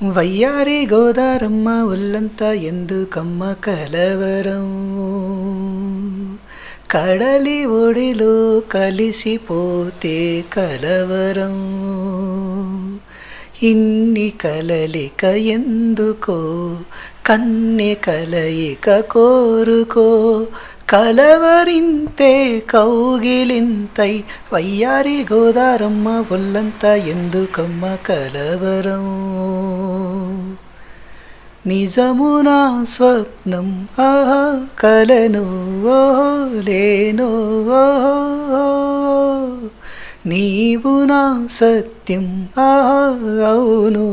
వయ్యారి గోదారమ్మ ఒళ్ళంతా ఎందుకమ్మ కలవరం, కడలి ఒడిలో కలిసిపోతే కలవరం, ఇన్ని కలలిక ఎందుకో కన్నె కలయిక కోరుకో, కలవరింతే కౌగిలింతై వయ్యారి గోదారమ్మ ఒళ్ళంతా ఎందుకమ్మ కలవరం. నిజమునా స్వప్నం ఆహా కలను ఓహో లేనో ఓహో, నీవు నా సత్యం ఆహా అవును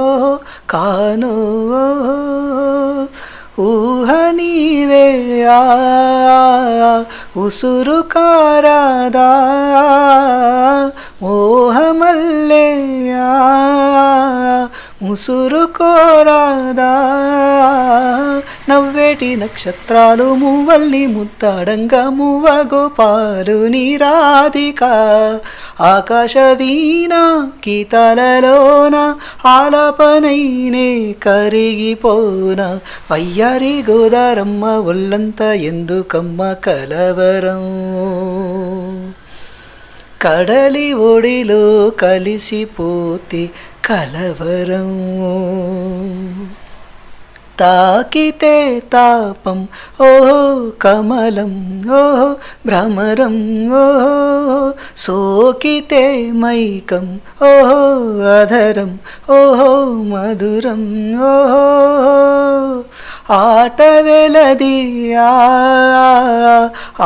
ఓహో కానో ఓహో, ఊహ నీవే ఉసురు కారాదా మోహమల్లే ముసురు కోరాదా, నవ్వేటి నక్షత్రాలు మువ్వల్ని ముత్తాడంగా మువ్వ గోపాలుని రాధిక, ఆకాశ వీణ గీతాలలోన ఆలాపనైనే కరిగిపోన, వయ్యారి గోదారమ్మ ఒళ్ళంతా ఎందుకమ్మ కలవరం, కడలి ఒడిలో కలిసిపోతే కలవరం, తాకితే తాపం ఓహో కమలం ఓహో భ్రమరం ఓహో, సోకితే మైకం ఓహో అధరం ఓహో మధురం ఓహో, ఆట వెలది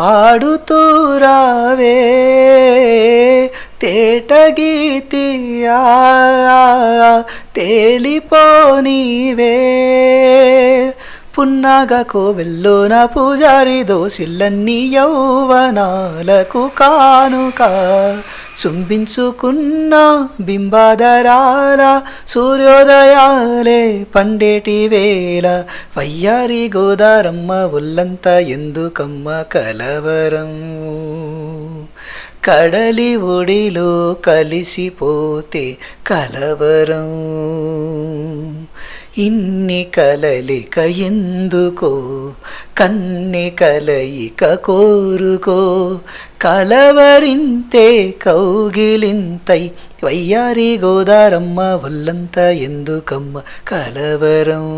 ఆడుతూ రావే తేట గీతి తేలిపోనీవే, పున్నాగ కోవెల్లోన పూజారి దోసిల్లన్నీ యౌవనాలకు కానుక, చుంబించుకున్న బింబాదరాల సూర్యోదయాలే పండేటి వేళ, వయ్యారి గోదారమ్మ ఒళ్ళంతా ఎందుకమ్మ కలవరం, కడలి ఒడిలో కలిసిపోతే కలవరం, ఇన్ని కలలిక ఎందుకో కన్నె కలయిక కోరుకో, కలవరింతే కౌగిలింతై వయ్యారి గోదారమ్మ ఒళ్ళంతా ఎందుకమ్మ కలవరం.